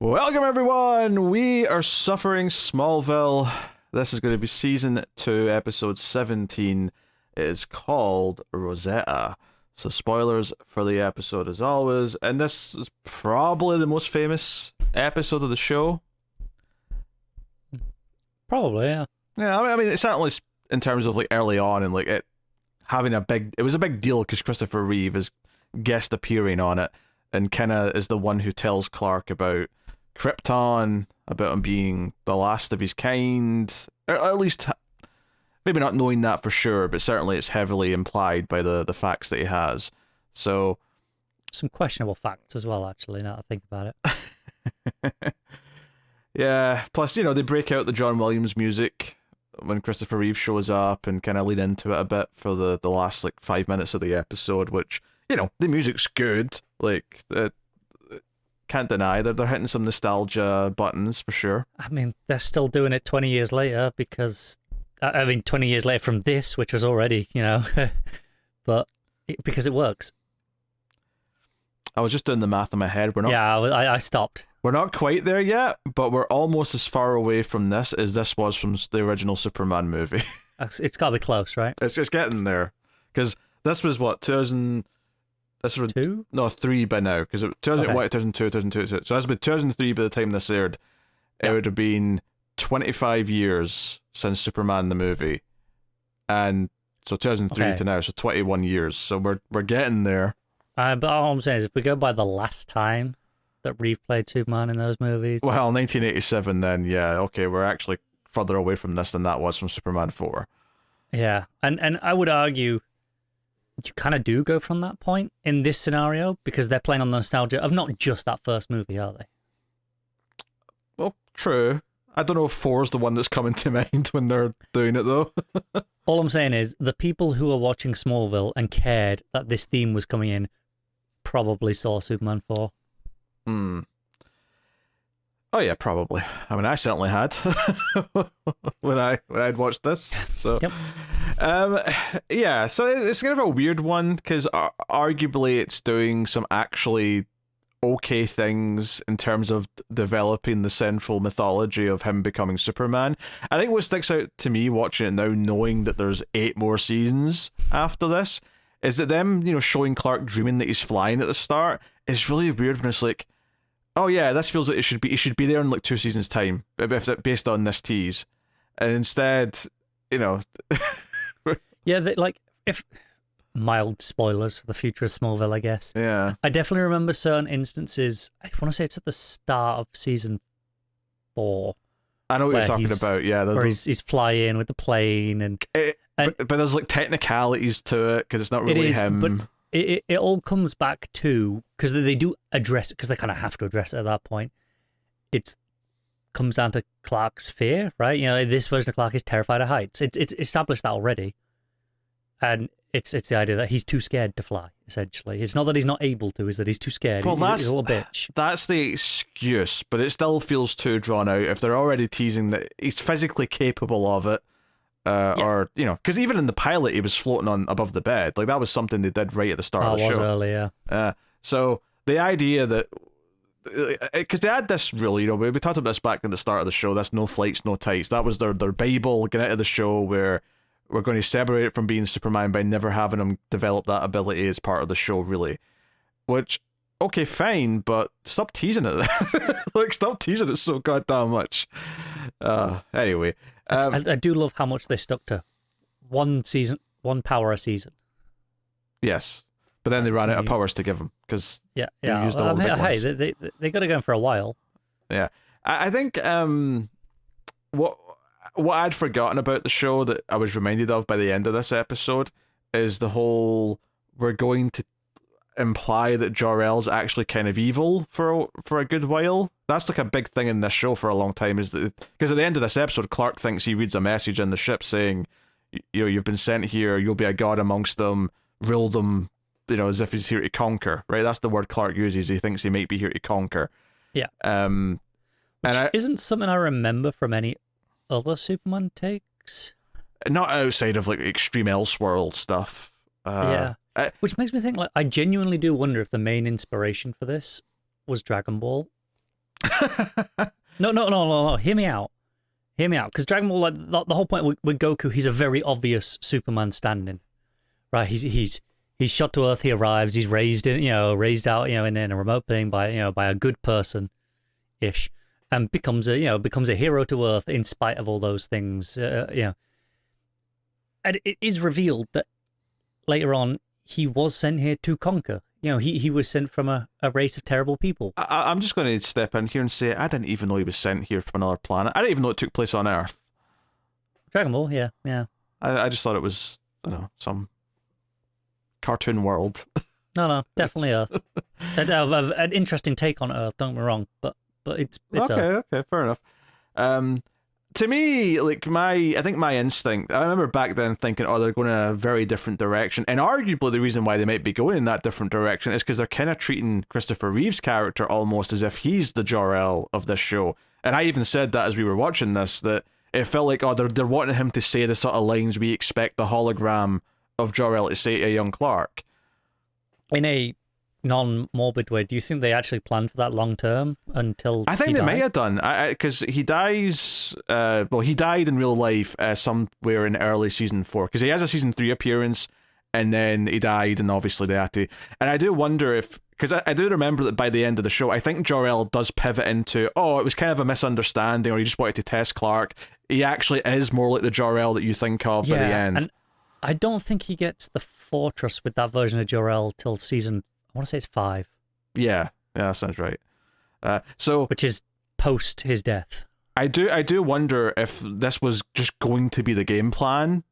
Welcome, everyone! We are suffering Smallville. This is going to be Season 2, Episode 17. It is called Rosetta. So, spoilers for the episode as always. And this is probably the most famous episode of the show. Probably, yeah. Yeah, I mean, it's certainly in terms of like early on and like it having it was a big deal because Christopher Reeve is guest appearing on it and kinda is the one who tells Clark about Krypton, about him being the last of his kind, or at least maybe not knowing that for sure, but certainly it's heavily implied by the facts that he has. So some questionable facts as well, actually, now that I think about it. Yeah, plus, they break out the John Williams music when Christopher Reeve shows up and kind of lead into it a bit for the last, 5 minutes of the episode, which, the music's good. Can't deny that they're hitting some nostalgia buttons for sure. I mean, they're still doing it 20 years later because, 20 years later from this, which was already, but because it works. I was just doing the math in my head. I stopped. We're not quite there yet, but we're almost as far away from this as this was from the original Superman movie. It's got to be close, right? It's getting there. Because this was what, 2000... This was 2? No, 3 by now. Because 2002, okay. 2002. So that's been 2003 by the time this aired. It would have been 25 years since Superman the movie. And so 2003 to now, so 21 years. So we're getting there. But all I'm saying is if we go by the last time that Reeve played Superman in those movies... Well, 1987 then, yeah. Okay, we're actually further away from this than that was from Superman 4. Yeah, and I would argue you kind of do go from that point in this scenario because they're playing on the nostalgia of not just that first movie, are they? Well, true. I don't know if 4 is the one that's coming to mind when they're doing it, though. All I'm saying is the people who are watching Smallville and cared that this theme was coming in probably saw Superman 4. Oh yeah, probably. I mean, I certainly had when I'd watched this. So, yep. Yeah. So it's kind of a weird one because arguably it's doing some actually okay things in terms of developing the central mythology of him becoming Superman. I think what sticks out to me watching it now, knowing that there's 8 more seasons after this, is that them, showing Clark dreaming that he's flying at the start is really weird when it's like, oh yeah, this feels like it should be there in 2 seasons time, based on this tease, and instead, yeah, if mild spoilers for the future of Smallville, I guess. Yeah, I definitely remember certain instances. I want to say it's at the start of season 4. I know what you're talking about. Yeah, where he's flying with the plane but there's technicalities to it because it's not really him. But it all comes back to, because they do address it, because they kind of have to address it at that point. It comes down to Clark's fear, right? This version of Clark is terrified of heights. It's established that already, and it's the idea that he's too scared to fly. Essentially, it's not that he's not able to; it's that he's too scared. Well, he's a little bitch. That's the excuse, but it still feels too drawn out. If they're already teasing that he's physically capable of it. Or because even in the pilot he was floating on above the bed, that was something they did right at the start of the show. Was earlier. So the idea that because they had this really, we talked about this back in the start of the show. That's no flights, no tights. That was their Bible getting out of the show, where we're going to separate it from being Superman by never having him develop that ability as part of the show, really. Which, okay, fine, but stop teasing it. Stop teasing it so goddamn much. Anyway. I do love how much they stuck to one power a season. Yes, but then they ran out of powers to give him because they used all the big ones. Hey, they got to go in for a while. Yeah, I think what I'd forgotten about the show that I was reminded of by the end of this episode is the whole we're going to imply that Jor-El's actually kind of evil for a good while. That's a big thing in this show for a long time, is that because at the end of this episode Clark thinks he reads a message in the ship saying, you've been sent here, you'll be a god amongst them, rule them, as if he's here to conquer, right? That's the word Clark uses. He thinks he might be here to conquer. Yeah. Which isn't something I remember from any other Superman takes. Not outside of Extreme Elseworld stuff. Yeah. Which makes me think, I genuinely do wonder if the main inspiration for this was Dragon Ball. No. Hear me out. Because Dragon Ball, like the whole point with Goku, he's a very obvious Superman stand-in, right? He's shot to Earth. He arrives. He's raised out in a remote thing by a good person, ish, and becomes a hero to Earth in spite of all those things. And it is revealed that later on he was sent here to conquer. He was sent from a race of terrible people. I'm just going to step in here and say I didn't even know he was sent here from another planet. I didn't even know it took place on Earth. Dragon Ball, yeah. I just thought it was, some cartoon world. No, definitely Earth. An interesting take on Earth, don't get me wrong, but it's Earth. Okay, fair enough. To me, like I think my instinct, I remember back then thinking, they're going in a very different direction. And arguably the reason why they might be going in that different direction is because they're kind of treating Christopher Reeve's character almost as if he's the Jor-El of this show. And I even said that as we were watching this, that it felt like, they're wanting him to say the sort of lines we expect the hologram of Jor-El to say to a young Clark. In a non-morbid way, do you think they actually planned for that long term until I think they may have done, because he dies, he died in real life somewhere in early season 4, because he has a season 3 appearance, and then he died, and obviously they had to, and I do wonder if, because I do remember that by the end of the show, I think Jor-El does pivot into, it was kind of a misunderstanding, or he just wanted to test Clark. He actually is more like the Jor-El that you think of by the end. And I don't think he gets the fortress with that version of Jor-El till season, I want to say it's 5. Yeah, that sounds right. Which is post his death. I do wonder if this was just going to be the game plan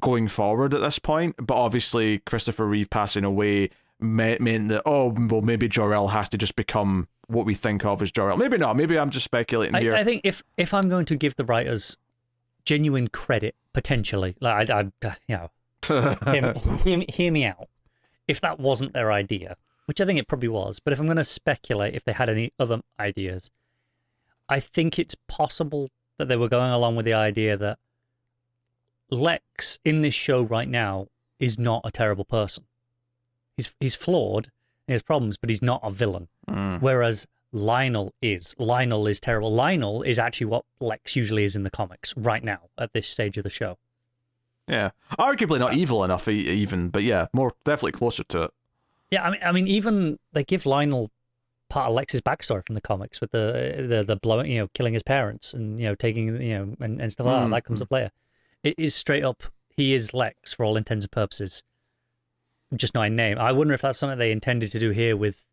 going forward at this point, but obviously Christopher Reeve passing away meant that, maybe Jor-El has to just become what we think of as Jor-El. Maybe not. Maybe I'm just speculating here. I think if I'm going to give the writers genuine credit, potentially, like hear me out. If that wasn't their idea, which I think it probably was, but if I'm going to speculate if they had any other ideas, I think it's possible that they were going along with the idea that Lex in this show right now is not a terrible person. He's flawed, he has problems, but he's not a villain. Whereas Lionel is. Lionel is terrible. Lionel is actually what Lex usually is in the comics right now at this stage of the show. Yeah, arguably not evil enough even, but yeah, more definitely closer to it. Yeah, I mean, even they give Lionel part of Lex's backstory from the comics with the blowing, killing his parents and taking and stuff like that. That comes up later. It is straight up, he is Lex for all intents and purposes, just not in name. I wonder if that's something they intended to do here with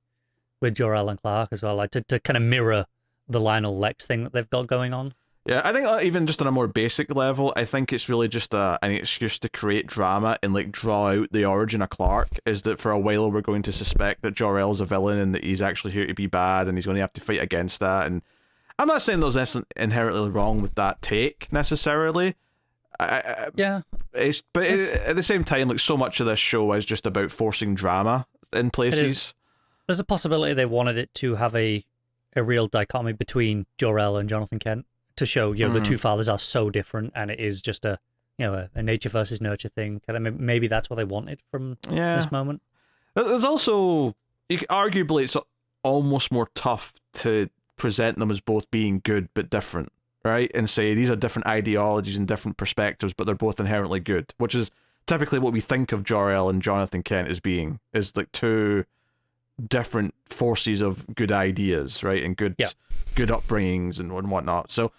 Jor-El and Clark as well, like to kind of mirror the Lionel Lex thing that they've got going on. Yeah, I think even just on a more basic level, I think it's really just an excuse to create drama and like draw out the origin of Clark. Is that for a while we're going to suspect that Jor-El's a villain and that he's actually here to be bad and he's going to have to fight against that. And I'm not saying there's anything inherently wrong with that take necessarily. At the same time, like so much of this show is just about forcing drama in places. There's a possibility they wanted it to have a real dichotomy between Jor-El and Jonathan Kent, to show the two fathers are so different, and it is just a nature versus nurture thing. Maybe that's what they wanted from this moment. There's also, arguably, it's almost more tough to present them as both being good but different, right? And say these are different ideologies and different perspectives, but they're both inherently good, which is typically what we think of Jor-El and Jonathan Kent as being, is like two different forces of good ideas, right? And good upbringings and whatnot. So,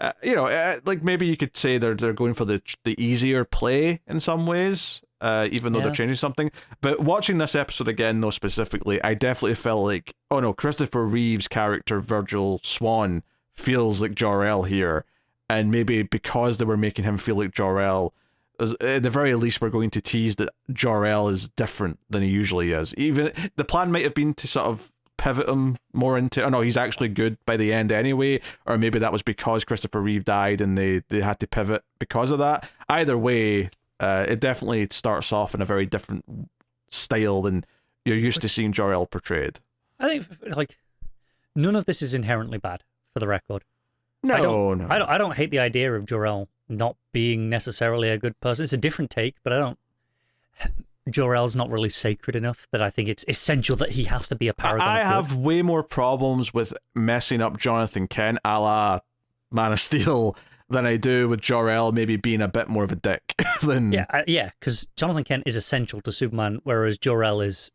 like maybe you could say they're going for the easier play in some ways, even though they're changing something. But watching this episode again, though, specifically, I definitely felt like, Christopher Reeve's character, Virgil Swan, feels like Jor-El here. And maybe because they were making him feel like Jor-El, at the very least, we're going to tease that Jor-El is different than he usually is. Even the plan might have been to sort of pivot him more into, he's actually good by the end anyway, or maybe that was because Christopher Reeve died and they had to pivot because of that. Either way, it definitely starts off in a very different style than you're used to seeing Jor-El portrayed. I think none of this is inherently bad, for the record. No. I don't hate the idea of Jor-El not being necessarily a good person. It's a different take, but I don't. Jor-El's not really sacred enough that I think it's essential that he has to be a paragon. I have way more problems with messing up Jonathan Kent a la Man of Steel than I do with Jor-El maybe being a bit more of a dick than... Yeah, because Jonathan Kent is essential to Superman, whereas Jor-El is,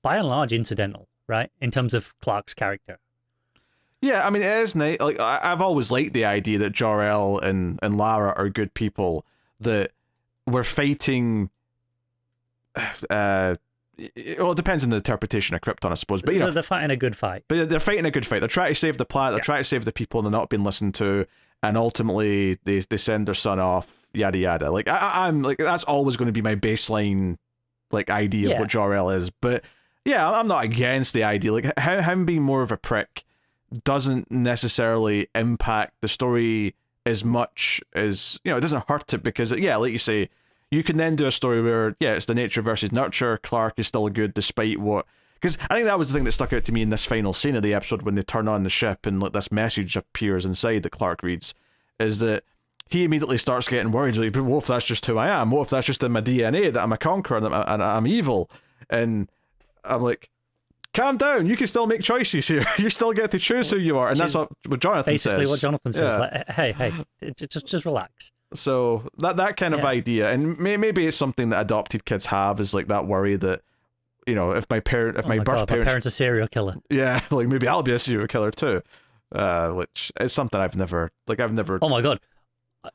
by and large, incidental, right? In terms of Clark's character. Yeah, I mean, it is nice. Like, I've always liked the idea that Jor-El and Lara are good people, that we're fighting... well, it depends on the interpretation of Krypton, I suppose. But, you know, they're fighting a good fight. But they're fighting a good fight. They're trying to save the planet. They're trying to save the people, and they're not being listened to. And ultimately, they send their son off. Yada yada. Like I'm like that's always going to be my baseline, like idea of what Jor-El is. But yeah, I'm not against the idea. Like him being more of a prick doesn't necessarily impact the story as much as, you know, it doesn't hurt it because yeah, like you say. You can then do a story where, yeah, it's the nature versus nurture. Clark is still good despite what... Because I think that was the thing that stuck out to me in this final scene of the episode when they turn on the ship and like this message appears inside that Clark reads, is that he immediately starts getting worried. Like, what if that's just who I am? What if that's just in my DNA that I'm a conqueror and I'm evil? And I'm like, calm down. You can still make choices here. You still get to choose who you are. And that's what Jonathan says. Basically what Jonathan says. Like, hey, just relax. So that kind of idea, and maybe it's something that adopted kids have, is like that worry that, you know, if my parents, my parents a serial killer. Yeah, like maybe I'll be a serial killer too, which is something I've never. Oh my god,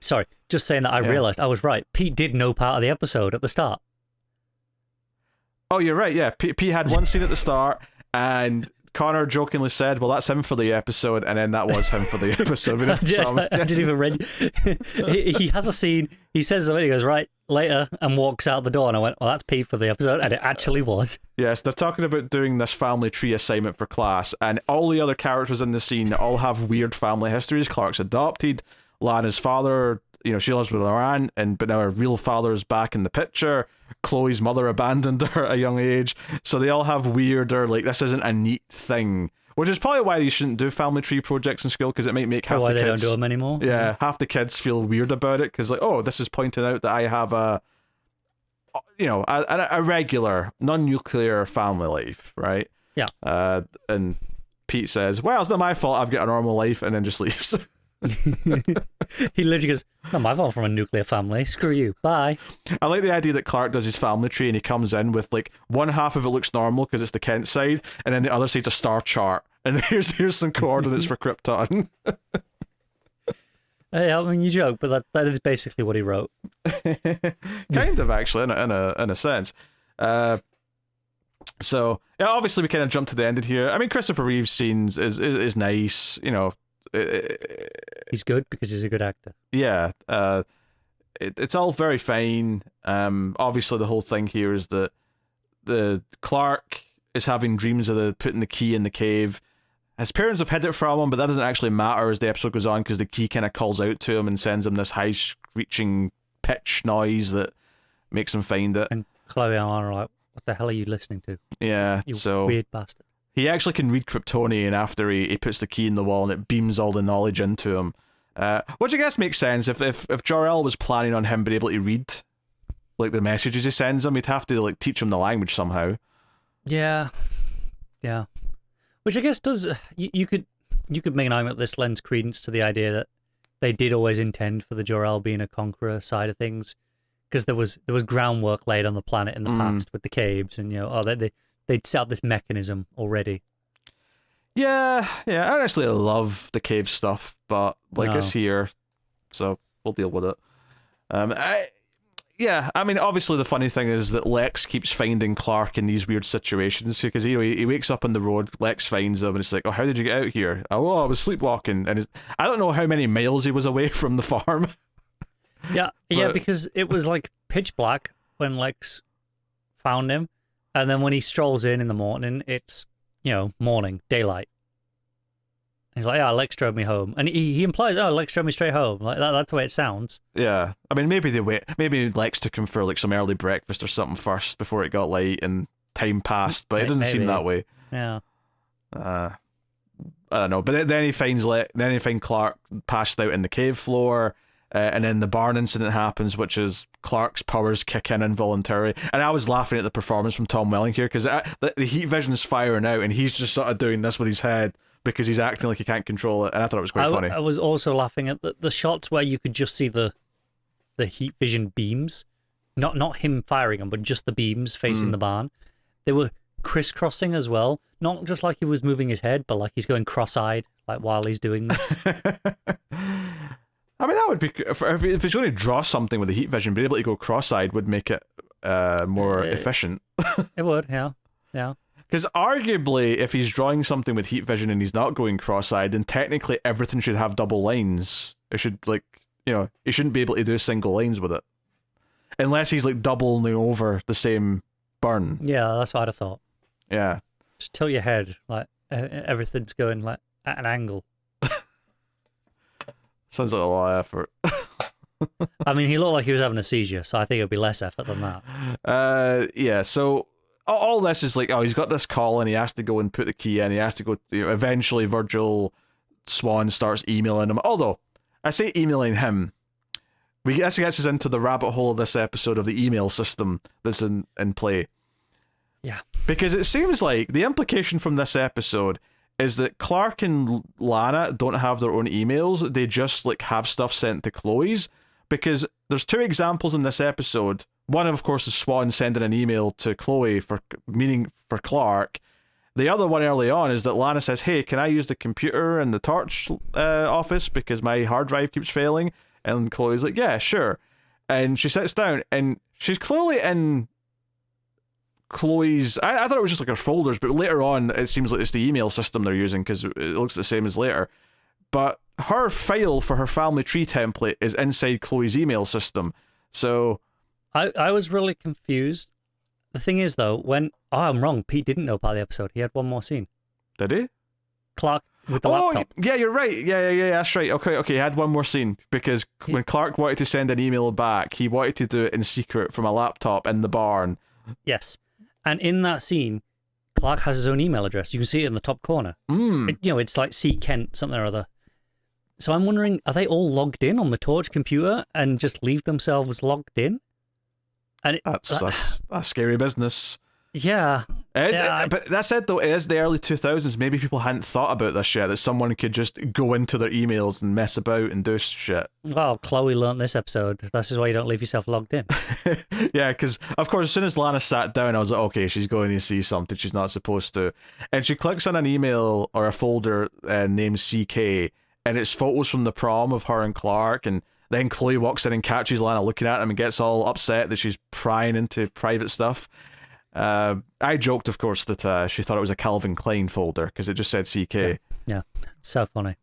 sorry, just saying that I realized I was right. Pete did know part of the episode at the start. Oh, you're right. Yeah, Pete had one scene at the start, and Connor jokingly said, well, that's him for the episode, and then that was him for the episode. I didn't even read. He has a scene, he says something, he goes, right, later, and walks out the door, and I went, well, that's Pete for the episode, and it actually was. Yes, they're talking about doing this family tree assignment for class, and all the other characters in the scene all have weird family histories. Clark's adopted, Lana's father, you know, she lives with her aunt, but now her real father is back in the picture. Chloe's mother abandoned her at a young age, so they all have weirder, like, this isn't a neat thing, which is probably why you shouldn't do family tree projects in school, because it might make half the kids... Why they don't do them anymore? Yeah, half the kids feel weird about it, because like, oh, this is pointing out that I have a regular, non-nuclear family life, right? Yeah. And Pete says, well, it's not my fault, I've got a normal life, and then just leaves. He literally goes, not my fault from a nuclear family, screw you, bye. I like the idea that Clark does his family tree and he comes in with like one half of it looks normal because it's the Kent side, and then the other side's a star chart, and here's some coordinates for Krypton. Hey, I mean, you joke, but that is basically what he wrote. Kind of, actually, in a sense. So yeah, obviously we kind of jump to the end of here. I mean, Christopher Reeve's scenes is nice, you know. He's good because he's a good actor. Yeah, it's all very fine. Obviously the whole thing here is that the Clark is having dreams of putting the key in the cave. His parents have hid it from him, but that doesn't actually matter as the episode goes on, because the key kind of calls out to him and sends him this high screeching pitch noise that makes him find it. And Chloe and Lana are like, what the hell are you listening to? Yeah, you so weird bastard. He actually can read Kryptonian after he puts the key in the wall, and it beams all the knowledge into him. Which I guess makes sense. If Jor-El was planning on him being able to read like the messages he sends him, he'd have to like teach him the language somehow. Yeah. Which I guess does you could make an argument that this lends credence to the idea that they did always intend for the Jor-El being a conqueror side of things, because there was groundwork laid on the planet in the past with the caves, and they'd set up this mechanism already. Yeah. Honestly, I love the cave stuff, but it's here, so we'll deal with it. I mean, obviously the funny thing is that Lex keeps finding Clark in these weird situations, because he wakes up on the road, Lex finds him, and it's like, oh, how did you get out here? Oh, I was sleepwalking, and I don't know how many miles he was away from the farm. Yeah, because it was like pitch black when Lex found him. And then when he strolls in the morning, it's, morning, daylight. He's like, yeah, Lex drove me home. And he implies, oh, Lex drove me straight home. Like that's the way it sounds. Yeah. I mean, maybe Lex took him for like some early breakfast or something first before it got late and time passed, but it doesn't seem that way. Yeah. I don't know. But then he finds Clark passed out in the cave floor, And then the barn incident happens, which is Clark's powers kick in involuntarily. And I was laughing at the performance from Tom Welling here, because the heat vision is firing out, and he's just sort of doing this with his head because he's acting like he can't control it. And I thought it was quite funny. I was also laughing at the shots where you could just see the heat vision beams. Not him firing them, but just the beams facing the barn. They were crisscrossing as well. Not just like he was moving his head, but like he's going cross-eyed like while he's doing this. I mean, that would be if he's going to draw something with the heat vision, being able to go cross-eyed would make it more efficient. It would, yeah. Because arguably, if he's drawing something with heat vision and he's not going cross-eyed, then technically everything should have double lines. It should, like, he shouldn't be able to do single lines with it, unless he's like doubling over the same burn. Yeah, that's what I'd have thought. Yeah, just tilt your head like everything's going like at an angle. Sounds like a lot of effort. I mean, he looked like he was having a seizure, so I think it would be less effort than that. Yeah, so all this is like, he's got this call and he has to go and put the key in. He has to go, eventually Virgil Swan starts emailing him. Although, I say emailing him, this gets us into the rabbit hole of this episode of the email system that's in play. Yeah. Because it seems like the implication from this episode is that Clark and Lana don't have their own emails. They just like have stuff sent to Chloe's, because there's two examples in this episode. One, of course, is Swan sending an email to Chloe for Clark. The other one early on is that Lana says, "Hey, can I use the computer in the Torch office because my hard drive keeps failing?" And Chloe's like, "Yeah, sure." And she sits down and she's clearly in Chloe's, I thought it was just like her folders, but later on it seems like it's the email system they're using because it looks the same as later. But her file for her family tree template is inside Chloe's email system. So I was really confused. The thing is though, I'm wrong, Pete didn't know about the episode. He had one more scene. Did he? Clark with the laptop. Yeah, you're right. Yeah, that's right. Okay, he had one more scene because when Clark wanted to send an email back, he wanted to do it in secret from a laptop in the barn. Yes. And in that scene, Clark has his own email address. You can see it in the top corner. It's like C. Kent, something or other. So I'm wondering, are they all logged in on the Torch computer and just leave themselves logged in? And that's scary business. Yeah. But that said, though, it is the early 2000s. Maybe people hadn't thought about this yet, that someone could just go into their emails and mess about and do shit. Well, Chloe learned this episode. This is why you don't leave yourself logged in. Yeah, because, of course, as soon as Lana sat down, I was like, okay, she's going to see something she's not supposed to. And she clicks on an email or a folder named CK, and it's photos from the prom of her and Clark, and then Chloe walks in and catches Lana looking at him and gets all upset that she's prying into private stuff. I joked, of course, that she thought it was a Calvin Klein folder because it just said CK. Yeah, so funny.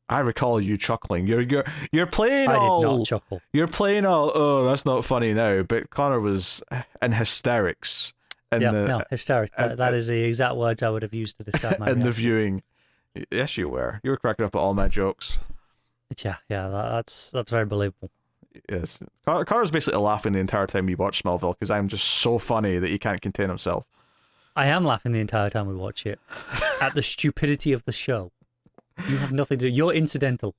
I recall you chuckling. You're playing I all. I did not chuckle. You're playing all. Oh, that's not funny now. But Connor was in hysterics. Hysterics. That is the exact words I would have used to describe my reaction. The viewing. Yes, you were. You were cracking up at all my jokes. Yeah, that's very believable. Yes, Connor's basically laughing the entire time we watch Smallville because I'm just so funny that he can't contain himself. I am laughing the entire time we watch it at the stupidity of the show. You have nothing to do. You're incidental.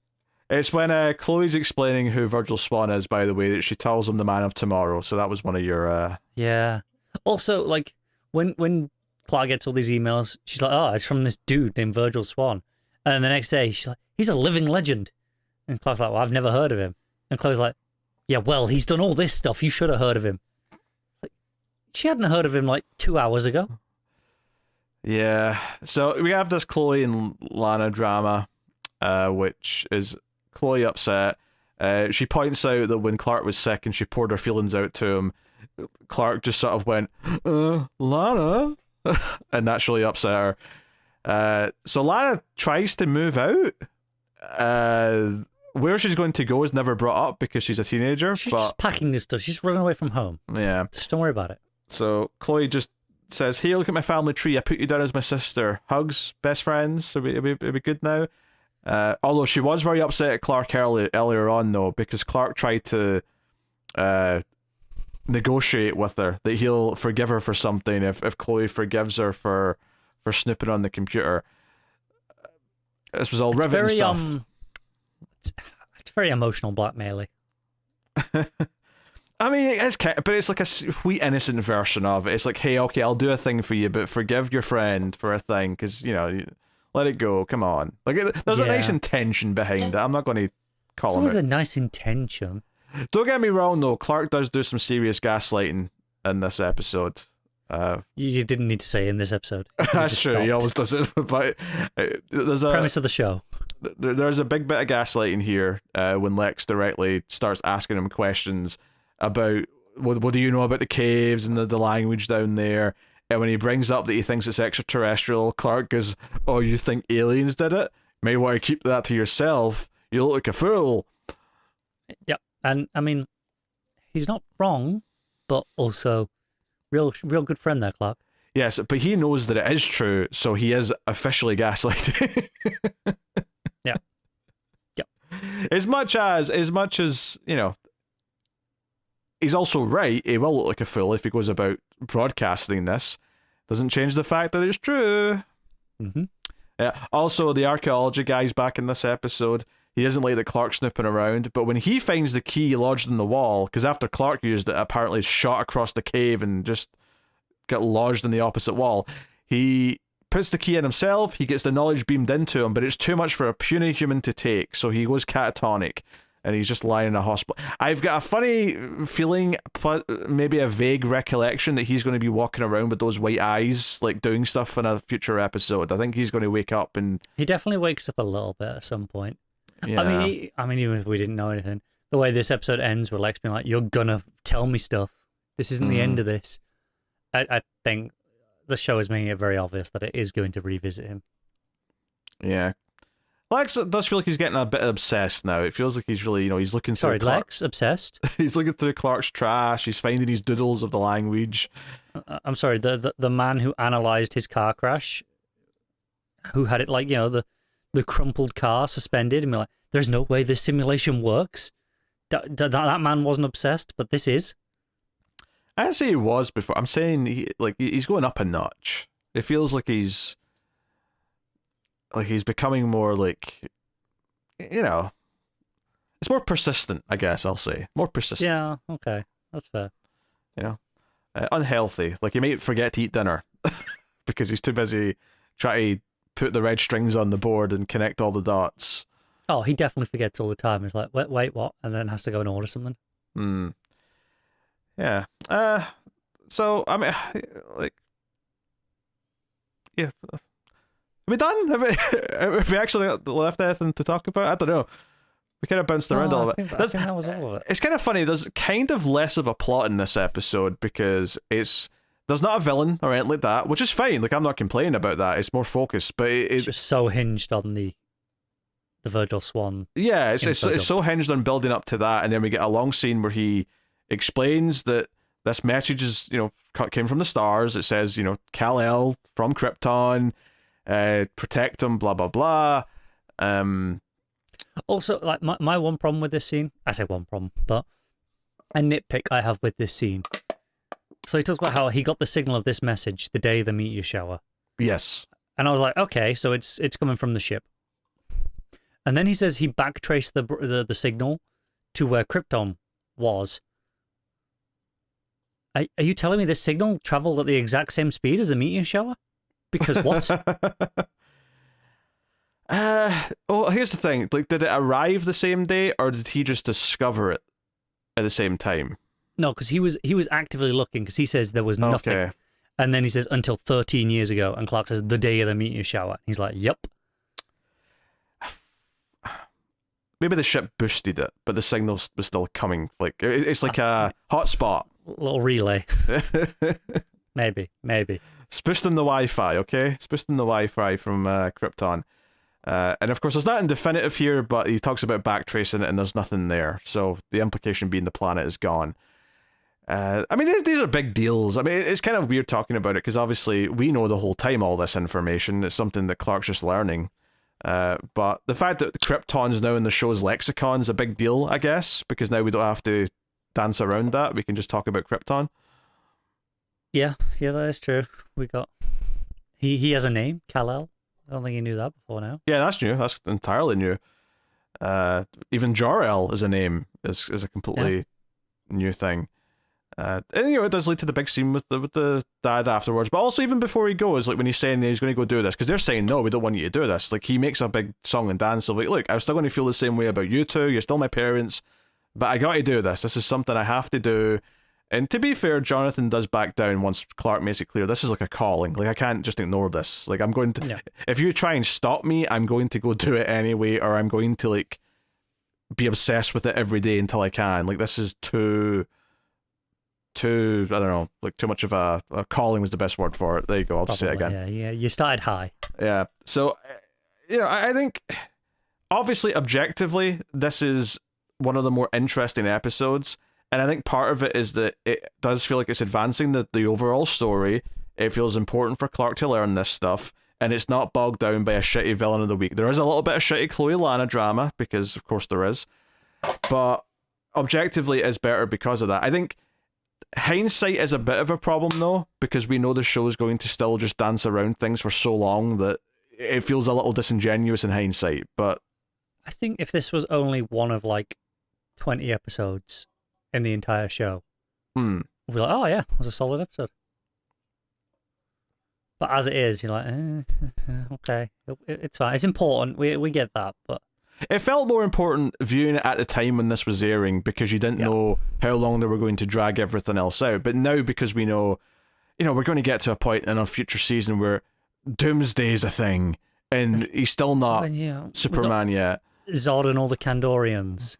It's when Chloe's explaining who Virgil Swan is, by the way, that she tells him the Man of Tomorrow. So that was one of your... Yeah. Also, like, when Clark gets all these emails, she's like, oh, it's from this dude named Virgil Swan. And then the next day, she's like, he's a living legend. And Clark's like, well, I've never heard of him. And Chloe's like, yeah, well, he's done all this stuff. You should have heard of him. Like, she hadn't heard of him like 2 hours ago. Yeah. So we have this Chloe and Lana drama, which is Chloe upset. She points out that when Clark was sick and she poured her feelings out to him, Clark just sort of went, Lana? And that's really upset her. So Lana tries to move out. Where she's going to go is never brought up because she's a teenager. She's just packing this stuff. She's running away from home. Yeah. Just don't worry about it. So Chloe just says, hey, look at my family tree. I put you down as my sister. Hugs, best friends. It'll be good now. Although she was very upset at Clark earlier on, though, because Clark tried to negotiate with her that he'll forgive her for something if Chloe forgives her for snooping on the computer. This was all riveting stuff. It's very emotional blackmailing. I mean, but it's like a sweet, innocent version of it. It's like, hey, okay, I'll do a thing for you, but forgive your friend for a thing, because, let it go. Come on. Like, there's a nice intention behind it. I'm not going to call him. It's always a nice intention. Don't get me wrong, though. Clark does do some serious gaslighting in this episode. You didn't need to say in this episode. That's true. He always does it. But there's a premise of the show. There's a big bit of gaslighting here when Lex directly starts asking him questions about what do you know about the caves and the language down there. And when he brings up that he thinks it's extraterrestrial, Clark goes, "Oh, you think aliens did it? May want to keep that to yourself. You look like a fool." Yep. And I mean, he's not wrong, but also real good friend there, Clark. Yes, but he knows that it is true, so he is officially gaslighting. Yeah. Yep. As much as he's also right. He will look like a fool if he goes about broadcasting this. Doesn't change the fact that it's true. Mm-hmm. Also, the archaeology guy's back in this episode. He doesn't like that Clark snooping around, but when he finds the key lodged in the wall, because after Clark used it, apparently it's shot across the cave and just got lodged in the opposite wall. He puts the key in himself. He gets the knowledge beamed into him, but it's too much for a puny human to take, so he goes catatonic. And he's just lying in a hospital. I've got a funny feeling, maybe a vague recollection, that he's going to be walking around with those white eyes, like doing stuff in a future episode. I think he's going to wake up and... He definitely wakes up a little bit at some point. Yeah. I mean, even if we didn't know anything, the way this episode ends with Lex being like, "You're gonna tell me stuff. This isn't the end of this." I think the show is making it very obvious that it is going to revisit him. Yeah. Lex does feel like he's getting a bit obsessed now. It feels like he's really, he's looking through... Sorry, Lex? Obsessed? He's looking through Clark's trash. He's finding his doodles of the language. I'm sorry, the man who analysed his car crash, who had it like, the crumpled car suspended, and be like, there's no way this simulation works. That man wasn't obsessed, but this is. I didn't say he was before. I'm saying he's going up a notch. It feels like he's becoming more it's more persistent, I guess I'll say. More persistent. Yeah, okay. That's fair. Unhealthy. Like, he might forget to eat dinner because he's too busy trying to put the red strings on the board and connect all the dots. Oh, he definitely forgets all the time. He's like, wait, what? And then has to go and order something. Yeah. So, I mean, yeah. Are we done? Have we actually left anything to talk about? I don't know. We kind of bounced around a little bit. I think that was all of it. It's kind of funny. There's kind of less of a plot in this episode because there's not a villain or anything like that, which is fine. Like, I'm not complaining about that. It's more focused, but it's just so hinged on the Virgil Swan. Yeah, it's so hinged on building up to that, and then we get a long scene where he explains that this message is, came from the stars. It says, Kal-El from Krypton. Protect him, blah blah blah. Also, like, my one problem with this scene, I say one problem, but a nitpick I have with this scene. So he talks about how he got the signal of this message the day of the meteor shower. Yes. And I was like, okay, so it's coming from the ship. And then he says he backtraced the signal to where Krypton was. Are you telling me this signal traveled at the exact same speed as the meteor shower? Because what? Here's the thing. Like, did it arrive the same day, or did he just discover it at the same time? No, because he was actively looking, because he says there was nothing. Okay. And then he says, until 13 years ago, and Clark says, the day of the meteor shower. He's like, yep. Maybe the ship boosted it, but the signal was still coming. Like, it's like a hotspot. Little relay. Maybe. It's boosting the Wi-Fi, okay? It's boosting the Wi-Fi from Krypton. And of course, there's nothing definitive here, but he talks about backtracing it, and there's nothing there. So the implication being the planet is gone. I mean, these are big deals. I mean, it's kind of weird talking about it, because obviously we know the whole time all this information. It's something that Clark's just learning. But the fact that Krypton's now in the show's lexicon is a big deal, I guess, because now we don't have to dance around that. We can just talk about Krypton. Yeah, that is true. We got... He has a name, Kal-El. I don't think he knew that before now. Yeah, that's new. That's entirely new. Even Jor-El as a name is a completely new thing. And it does lead to the big scene with the dad afterwards, but also even before he goes, like when he's saying that he's going to go do this, because they're saying no, we don't want you to do this. Like he makes a big song and dance of like, look, I'm still going to feel the same way about you two. You're still my parents, but I got to do this. This is something I have to do. And to be fair, Jonathan does back down once Clark makes it clear this is like a calling. Like I can't just ignore this. Like I'm going to, if you try and stop me, I'm going to go do it anyway, or I'm going to like be obsessed with it every day until I can. Like this is too I don't know, like too much of a calling was the best word for it. There you go. I'll just say it again. Yeah. You started high. Yeah. So, I think obviously objectively this is one of the more interesting episodes, and I think part of it is that it does feel like it's advancing the overall story. It feels important for Clark to learn this stuff, and it's not bogged down by a shitty villain of the week. There is a little bit of shitty Chloe Lana drama, because of course there is, but objectively it's better because of that. I think hindsight is a bit of a problem though, because we know the show is going to still just dance around things for so long that it feels a little disingenuous in hindsight. But I think if this was only one of like 20 episodes in the entire show, we'd be like, oh yeah, it was a solid episode. But as it is, you're like, okay, it's fine. It's important. We get that, but it felt more important viewing it at the time when this was airing, because you didn't know how long they were going to drag everything else out. But now, because we know, we're going to get to a point in a future season where Doomsday is a thing, and he's still not Superman yet. Zod and all the Kandorians.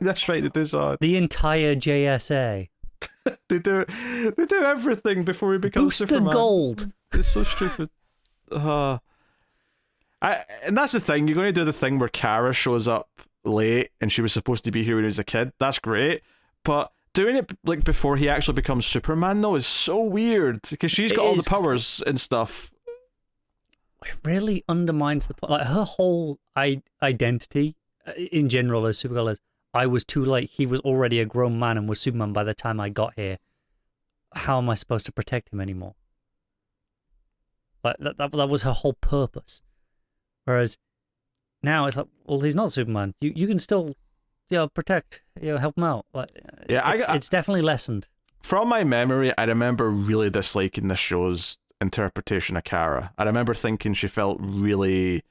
That's right, they do Zod. The entire JSA. they do everything before he becomes Booster Superman. Gold. It's so stupid. And that's the thing, you're going to do the thing where Kara shows up late and she was supposed to be here when he was a kid. That's great, but doing it like before he actually becomes Superman though is so weird, because she's got all the powers and stuff. It really undermines the point. Like her whole identity in general as Supergirl is, I was too late. He was already a grown man and was Superman by the time I got here. How am I supposed to protect him anymore? Like that was her whole purpose. Whereas now it's like, well, he's not Superman. You can still, protect, help him out. Like, it's definitely lessened. From my memory, I remember really disliking this show's interpretation of Kara. I remember thinking she felt really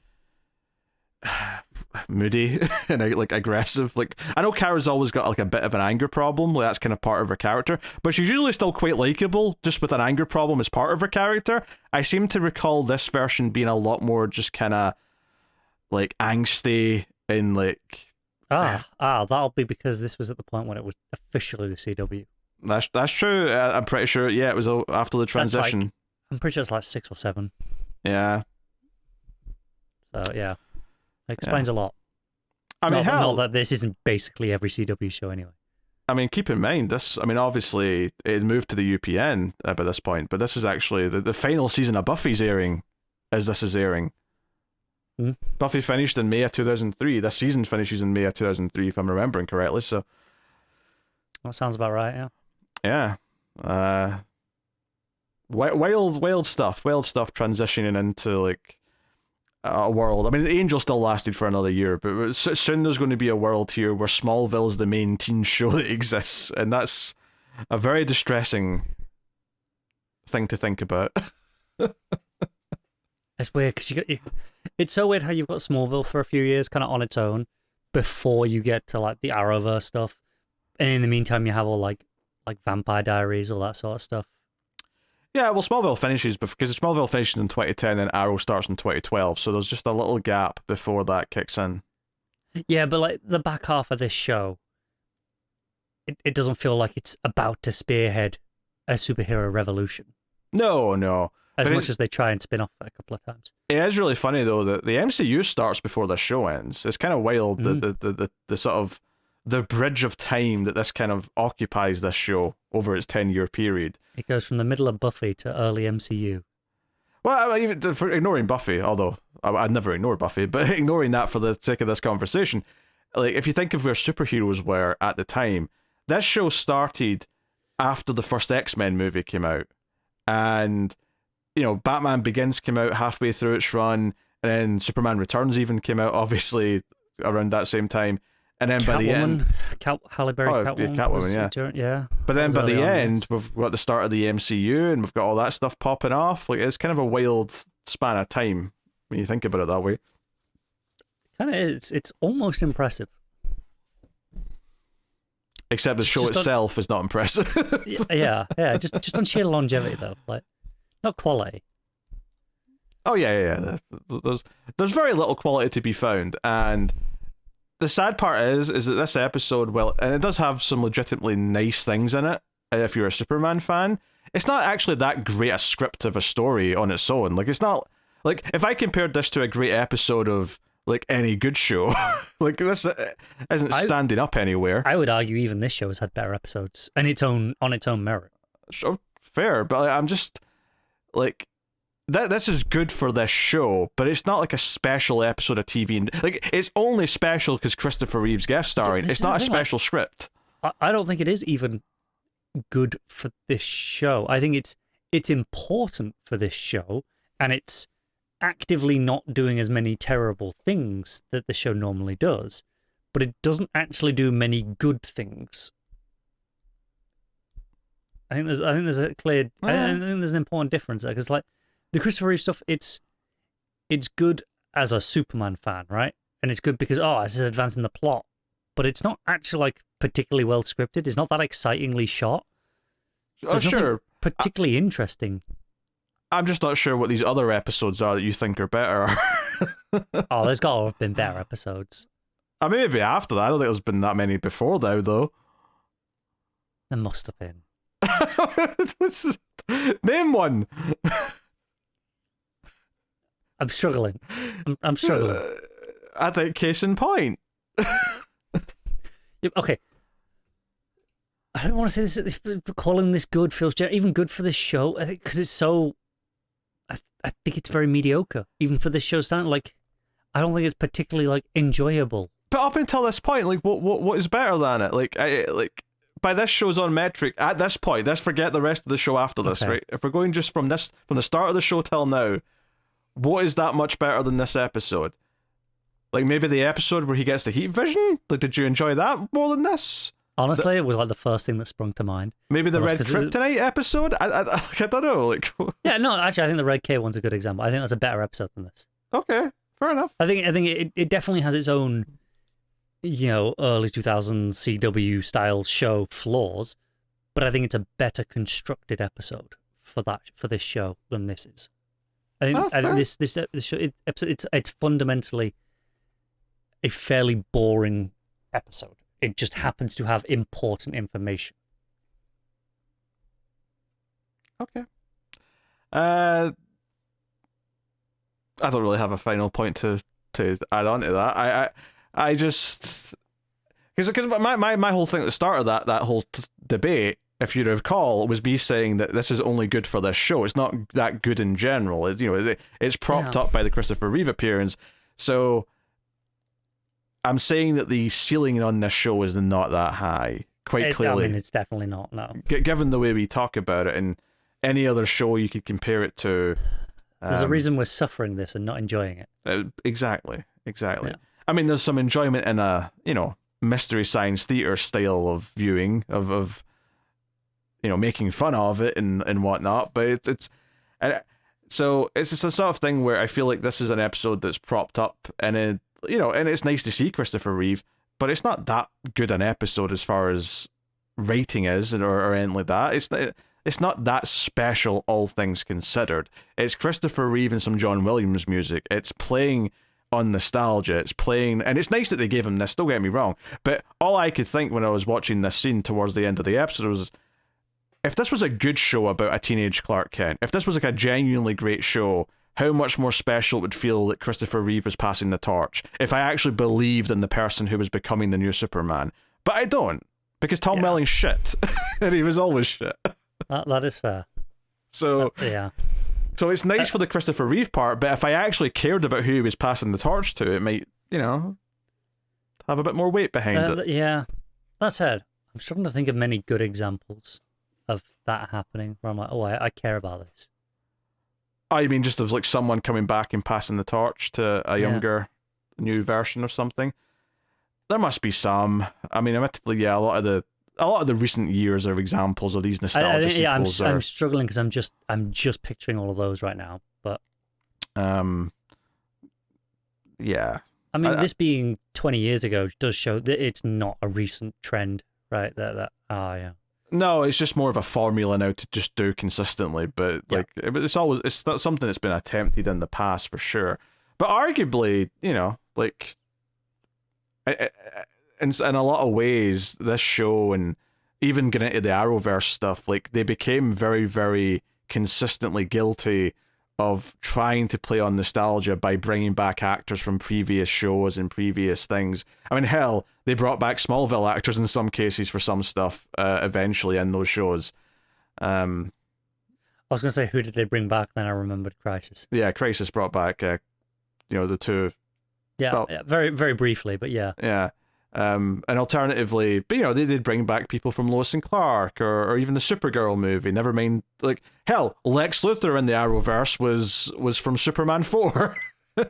moody and like aggressive. Like I know Kara's always got like a bit of an anger problem. Like that's kind of part of her character, but she's usually still quite likable, just with an anger problem as part of her character. I seem to recall this version being a lot more just kind of like angsty and like that'll be because this was at the point when it was officially the CW. That's true. I'm pretty sure. Yeah, it was after the transition. I'm pretty sure it's like 6 or 7. Yeah. So yeah, it explains a lot. I mean, not that this isn't basically every CW show anyway. I mean, keep in mind this. I mean, obviously it moved to the UPN by this point, but this is actually the final season of Buffy's airing, as this is airing. Buffy finished in May of 2003. This season finishes in May of 2003, if I'm remembering correctly. So that sounds about right. Yeah. Wild stuff transitioning into like a world. I mean, the Angel still lasted for another year, but soon there's going to be a world here where Smallville is the main teen show that exists, and that's a very distressing thing to think about. It's weird because it's so weird how you've got Smallville for a few years kind of on its own before you get to like the Arrowverse stuff, and in the meantime you have all like Vampire Diaries, all that sort of stuff. Yeah, well, Smallville finishes because Smallville finishes in 2010 and Arrow starts in 2012, so there's just a little gap before that kicks in. Yeah, but like the back half of this show, it doesn't feel like it's about to spearhead a superhero revolution. No. As much as they try and spin off it a couple of times. It is really funny though that the MCU starts before the show ends. It's kind of wild the sort of the bridge of time that this kind of occupies this show over its 10-year period. It goes from the middle of Buffy to early MCU. Well, even for ignoring Buffy, although I'd never ignore Buffy, but ignoring that for the sake of this conversation, like if you think of where superheroes were at the time, this show started after the first X-Men movie came out, and Batman Begins came out halfway through its run, and then Superman Returns even came out obviously around that same time. And then by the end, Halle Berry, Catwoman, yeah. But then by the end, we've got the start of the MCU, and we've got all that stuff popping off. Like, it's kind of a wild span of time when you think about it that way. Kind of is. It's almost impressive. Except the show itself is not impressive. yeah. Just on sheer longevity though, like not quality. Oh yeah. There's very little quality to be found, and the sad part is that this episode, well, and it does have some legitimately nice things in it. If you're a Superman fan, it's not actually that great a script of a story on its own. Like, it's not like, if I compared this to a great episode of like any good show, like, this isn't standing up anywhere. I would argue even this show has had better episodes on its own merit. Sure, fair, but I'm just like, this is good for this show, but it's not like a special episode of TV. Like, it's only special because Christopher Reeve's guest starring. It's not a special script. I don't think it is even good for this show. I think it's important for this show, and it's actively not doing as many terrible things that the show normally does, but it doesn't actually do many good things. I think there's a clear. I think there's an important difference there, because like, the Christopher Reeve stuff, it's good as a Superman fan, right? And it's good because, this is advancing the plot. But it's not actually, like, particularly well scripted. It's not that excitingly shot. There's nothing particularly interesting. I'm just not sure what these other episodes are that you think are better. There's got to have been better episodes. I mean, maybe after that. I don't think there's been that many before now, though. There must have been. Name one. I'm struggling. I'm struggling. I think case in point. Okay. I don't want to say this, calling this good feels even good for this show. I think because it's so. I think it's very mediocre, even for this show standard. Like, I don't think it's particularly like enjoyable. But up until this point, like, what is better than it? Like, by this show's own metric, at this point, let's forget the rest of the show after this, right? If we're going just from the start of the show till now. What is that much better than this episode? Like, maybe the episode where he gets the heat vision? Like, did you enjoy that more than this? Honestly, it was like the first thing that sprung to mind. Maybe the Red Kryptonite episode? I don't know. Like, yeah, no, actually, I think the Red K one's a good example. I think that's a better episode than this. Okay, fair enough. I think it definitely has its own, early 2000s CW style show flaws, but I think it's a better constructed episode for this show than this is. I think this show, it's fundamentally a fairly boring episode. It just happens to have important information. Okay. I don't really have a final point to add on to that. I just, because my whole thing at the start of that whole debate, if you recall, was me saying that this is only good for this show. It's not that good in general. It's propped up by the Christopher Reeve appearance. So I'm saying that the ceiling on this show is not that high. Quite clearly. I mean, it's definitely not, no. Given the way we talk about it, and any other show you could compare it to. There's a reason we're suffering this and not enjoying it. Exactly. Yeah. I mean, there's some enjoyment in a, Mystery Science Theater style of viewing, of making fun of it and whatnot, but so it's just a sort of thing where I feel like this is an episode that's propped up, and and it's nice to see Christopher Reeve, but it's not that good an episode as far as rating is, or anything like that. It's not that special, all things considered. It's Christopher Reeve and some John Williams music. It's playing on nostalgia. It's playing, and it's nice that they gave him this, don't get me wrong, but all I could think when I was watching this scene towards the end of the episode was, if this was a good show about a teenage Clark Kent, if this was like a genuinely great show, how much more special it would feel that Christopher Reeve was passing the torch if I actually believed in the person who was becoming the new Superman. But I don't, because Tom Welling's shit, and he was always shit. That is fair. So So it's nice for the Christopher Reeve part, but if I actually cared about who he was passing the torch to, it might, have a bit more weight behind it. Yeah. That said, I'm struggling to think of many good examples of that happening where I'm like, I care about this. Oh, you mean just of like someone coming back and passing the torch to a younger, new version of something? There must be some. I mean, admittedly, yeah, a lot of the recent years are examples of these nostalgia sequels. I'm struggling because I'm just picturing all of those right now. But yeah. I mean, this being 20 years ago does show that it's not a recent trend, right? Yeah. No, it's just more of a formula now to just do consistently. But like, it's something that's been attempted in the past for sure. But arguably, like, in a lot of ways, this show and even getting into the Arrowverse stuff, like, they became very, very consistently guilty of trying to play on nostalgia by bringing back actors from previous shows and previous things. I mean, hell, they brought back Smallville actors in some cases for some stuff eventually in those shows. I was going to say, who did they bring back? Then I remembered Crisis. Yeah, Crisis brought back, the two. Yeah, very, very briefly, but yeah. Yeah. And alternatively, but they did bring back people from Lois and Clark or even the Supergirl movie. Never mind, like, hell, Lex Luthor in the Arrowverse was from Superman 4.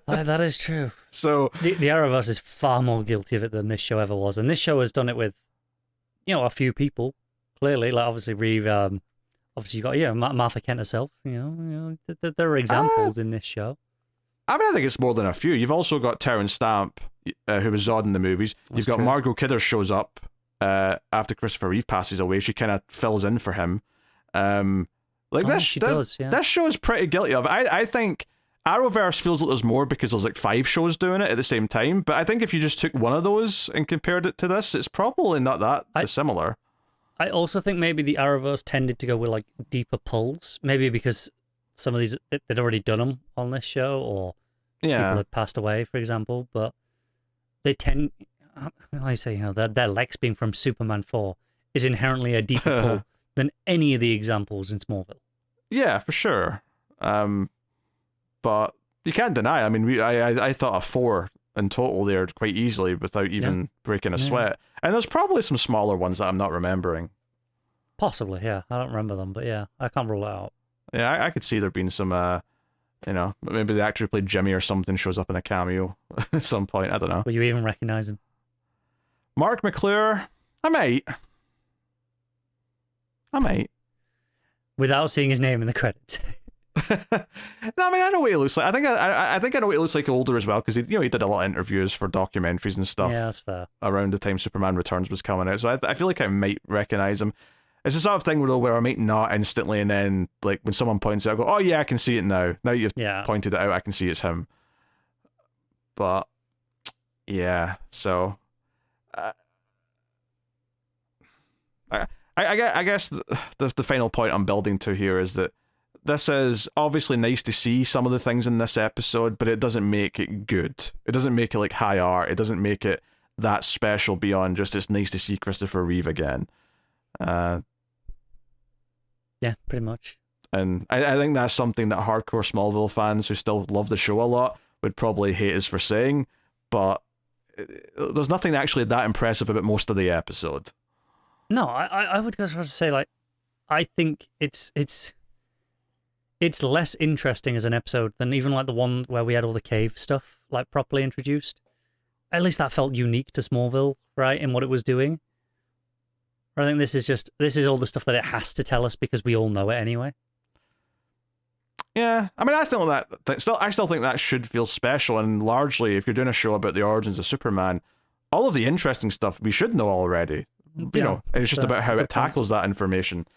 That is true. So the Arrowverse is far more guilty of it than this show ever was, and this show has done it with, a few people. Clearly, like obviously Reeve. Obviously you got Martha Kent herself. There are examples in this show. I mean, I think it's more than a few. You've also got Terrence Stamp, who was Zod in the movies. You've got Margot Kidder shows up after Christopher Reeve passes away. She kind of fills in for him. This show is pretty guilty of it. I think Arrowverse feels like there's more because there's like 5 shows doing it at the same time. But I think if you just took one of those and compared it to this, it's probably not that dissimilar. I also think maybe the Arrowverse tended to go with like deeper pulls. Maybe because some of these, they'd already done them on this show, or people had passed away, for example. But they tend, I say, their Lex being from Superman 4 is inherently a deeper pull than any of the examples in Smallville. Yeah, for sure. But you can't deny. I mean, I thought of 4 in total there quite easily without even breaking a sweat. And there's probably some smaller ones that I'm not remembering. Possibly, yeah. I don't remember them, but yeah, I can't rule it out. Yeah, I could see there being some, maybe the actor who played Jimmy or something shows up in a cameo at some point. I don't know. Will you even recognize him? Mark McClure? I might. Without seeing his name in the credits. No, I mean, I know what he looks like. I think I know what he looks like older as well, because he did a lot of interviews for documentaries and stuff. Yeah, that's fair. Around the time Superman Returns was coming out, so I feel like I might recognize him. It's the sort of thing where I might not instantly, and then like when someone points it out, I go, "Oh yeah, I can see it now." Now you've pointed it out, I can see it's him. But yeah, so I guess the final point I'm building to here is that this is obviously nice to see some of the things in this episode, but it doesn't make it good. It doesn't make it like high art. It doesn't make it that special beyond just it's nice to see Christopher Reeve again. Yeah, pretty much. And I think that's something that hardcore Smallville fans who still love the show a lot would probably hate us for saying, but there's nothing actually that impressive about most of the episode. No, I would go as far as to say, like, I think it's less interesting as an episode than even like the one where we had all the cave stuff like properly introduced. At least that felt unique to Smallville, right, in what it was doing. I think this is all the stuff that it has to tell us because we all know it anyway. Yeah, I mean, I still think that should feel special, and largely, if you're doing a show about the origins of Superman, all of the interesting stuff we should know already. It's just about how it tackles that information.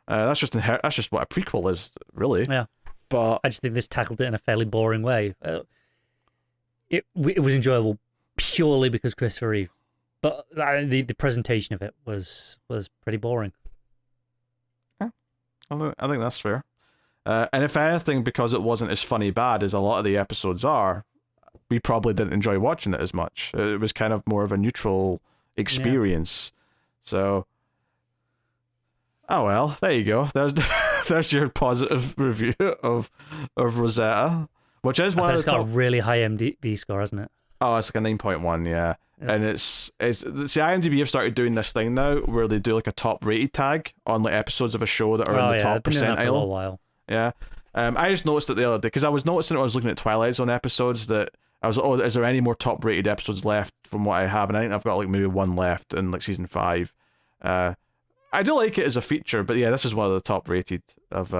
That's just what a prequel is, really. Yeah, but I just think this tackled it in a fairly boring way. It was enjoyable purely because Christopher Reeve. But the presentation of it was pretty boring. Yeah, I think that's fair. And if anything, because it wasn't as funny bad as a lot of the episodes are, we probably didn't enjoy watching it as much. It was kind of more of a neutral experience. Yeah. So, oh well, there you go. There's your positive review of Rosetta, which is one of the top. It's got a really high MDB score, hasn't it? Oh, it's like a 9.1, yeah. And it's IMDb have started doing this thing now where they do like a top rated tag on like episodes of a show that are in the top percentile. For a little while. Yeah. I just noticed it the other day because I was noticing it when I was looking at Twilight Zone episodes that I was like, oh, is there any more top rated episodes left from what I have? And I think I've got like maybe one left in like season 5. I do like it as a feature, but yeah, this is one of the top rated of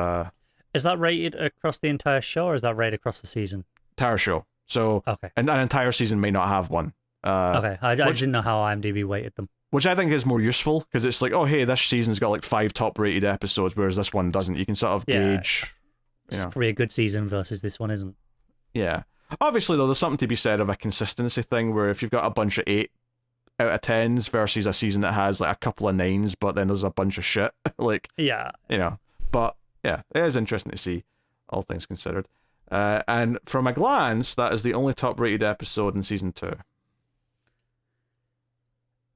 Is that rated across the entire show, or is that rated across the season? entire show. So Okay. and an entire season may not have one. Okay, I just didn't know how IMDb weighted them. Which I think is more useful, because it's like, oh hey, this season's got like 5 top rated episodes, whereas this one doesn't. You can sort of gauge. It's probably a good season versus this one isn't. Yeah. Obviously though, there's something to be said of a consistency thing, where if you've got a bunch of 8 out of 10s versus a season that has like a couple of 9s, but then there's a bunch of shit. Like, yeah, But yeah, it is interesting to see, all things considered. And from a glance, that is the only top rated episode in season 2.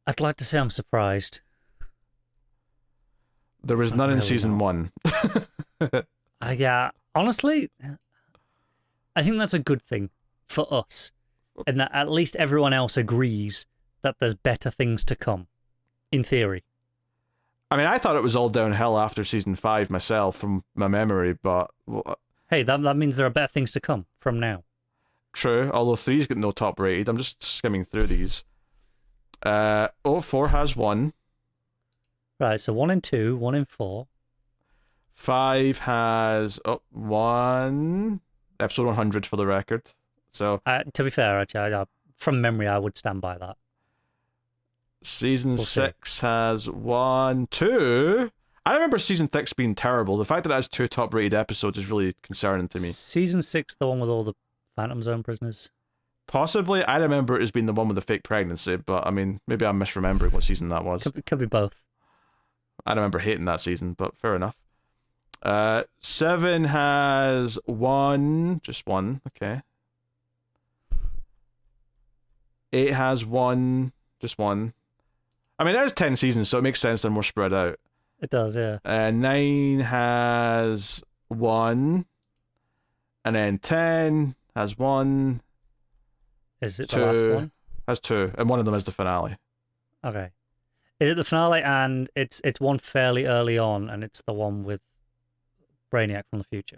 I'd like to say I'm surprised. There was none in really season not. 1. Yeah, honestly, I think that's a good thing for us, and that at least everyone else agrees that there's better things to come, in theory. I mean, I thought it was all downhill after season 5 myself, from my memory, but Hey, that means there are better things to come from now. true. Although 3's got no top rated. I'm just skimming through these. 4 has 1. Right, so 1 and 2, 1 and 4. 5 has 1. Episode 100 for the record. So To be fair, actually, from memory, I would stand by that. season 6 has 1, 2. I remember season 6 being terrible. The fact that it has 2 top rated episodes is really concerning to me. Season 6, the one with all the Phantom Zone prisoners. Possibly. I remember it as being the one with the fake pregnancy, but I mean, maybe I'm misremembering what season that was. Could be both. I remember hating that season, but fair enough. 7 has 1, just 1, okay. 8 has 1, just 1. I mean, it has 10 seasons, so it makes sense they're more spread out. It does, yeah. 9 has 1, and then 10 has 1. Is it 2, the last one? Has 2, and one of them is the finale. Okay. Is it the finale, and it's one fairly early on, and it's the one with Brainiac from the future?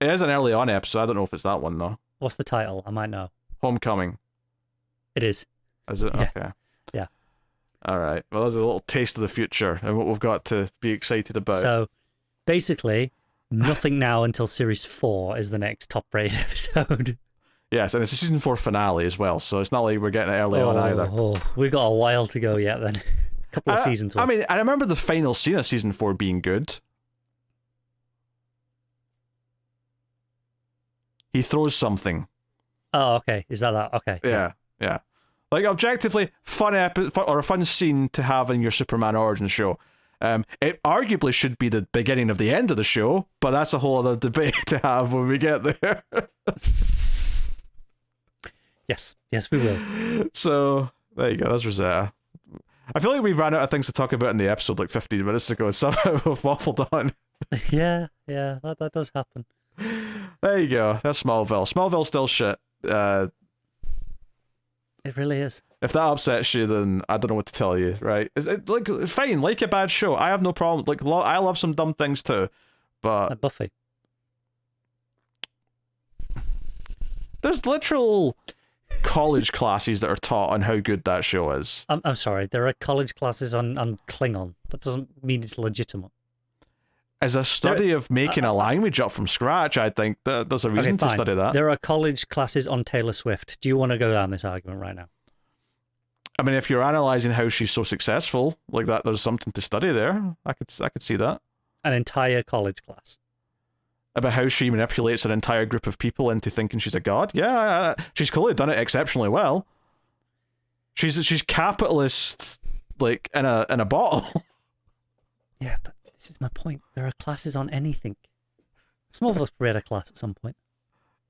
It is an early on episode. I don't know if it's that one though. What's the title? I might know. Homecoming. It is. Is it? Yeah. Okay. Yeah. All right. Well, there's a little taste of the future and what we've got to be excited about. So, basically, nothing now until Series 4 is the next top-rated episode. Yes, and it's a season 4 finale as well, so it's not like we're getting it early on either. We've got a while to go yet then. A couple of seasons. I mean, I remember the final scene of season 4 being good. He throws something. Oh, okay. Is that? Okay. Yeah. Like, objectively, or a fun scene to have in your Superman origin show. It arguably should be the beginning of the end of the show, but that's a whole other debate to have when we get there. Yes, we will. So, there you go, that's Rosetta. I feel like we ran out of things to talk about in the episode like 15 minutes ago, and somehow we've waffled on. Yeah, that does happen. There you go, that's Smallville. Smallville's still shit. It really is. If that upsets you, then I don't know what to tell you, right? It's fine, like a bad show. I have no problem. Like, I love some dumb things too, but Like Buffy. There's literal college classes that are taught on how good that show is. I'm sorry, there are college classes on Klingon. That doesn't mean it's legitimate. As a study of making a language up from scratch, I think that there's a reason to study that. There are college classes on Taylor Swift. Do you want to go down this argument right now? I mean, if you're analysing how she's so successful, like that, there's something to study there. I could see that. An entire college class. About how she manipulates an entire group of people into thinking she's a god. Yeah, she's clearly done it exceptionally well. She's capitalist, like in a bottle. Yeah, but this is my point. There are classes on anything. Smallville's read a class at some point.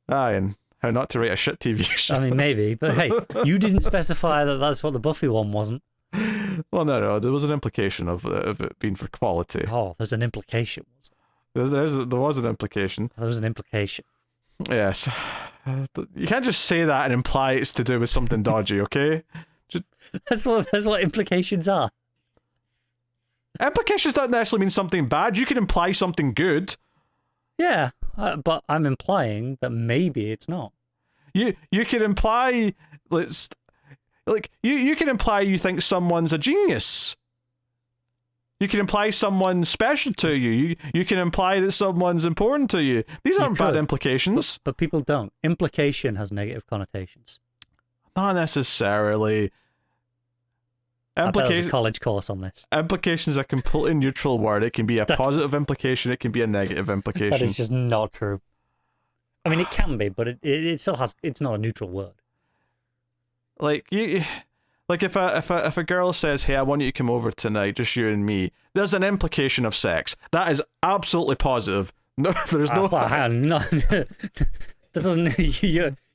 Aye, and how not to write a shit TV show. I mean, maybe, but hey, you didn't specify that that's what the Buffy one wasn't. Well, no, there was an implication of it being for quality. Oh, there's an implication. There was an implication. There was an implication. Yes. You can't just say that and imply it's to do with something dodgy, okay? That's what implications are. Implications don't necessarily mean something bad. You can imply something good. Yeah, but I'm implying that maybe it's not. you can imply, let's like you can imply you think someone's a genius. You can imply someone's special to you. You can imply that someone's important to you. These aren't bad implications. But people don't. Implication has negative connotations. Not necessarily. I bet there's a college course on this. Implication is a completely neutral word. It can be a positive implication. It can be a negative implication. That is just not true. I mean, it can be, but it still has. It's not a neutral word. Like if a girl says, "Hey, I want you to come over tonight, just you and me," there's an implication of sex. That is absolutely positive. No, there's no. Well, hang on, no, that doesn't.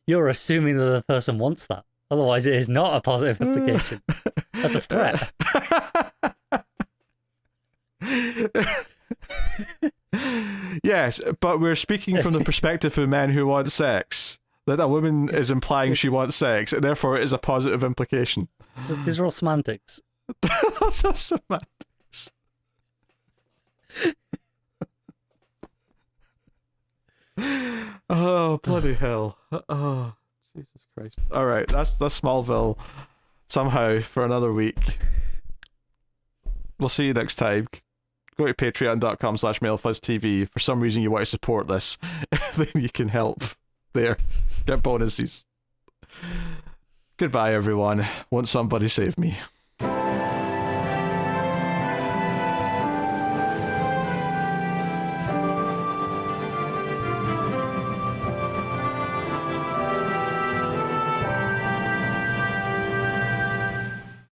You're assuming that the person wants that. Otherwise, it is not a positive implication. That's a threat. Yes, but we're speaking from the perspective of men who want sex. That a woman is implying she wants sex, and therefore it is a positive implication. So these are all semantics. Those are semantics. Oh, bloody hell. Oh, Jesus Christ. Alright, that's Smallville somehow for another week. We'll see you next time. Go to patreon.com/MailFuzzTV. For some reason you want to support this, then you can help there. Get bonuses. Goodbye, everyone. Won't somebody save me?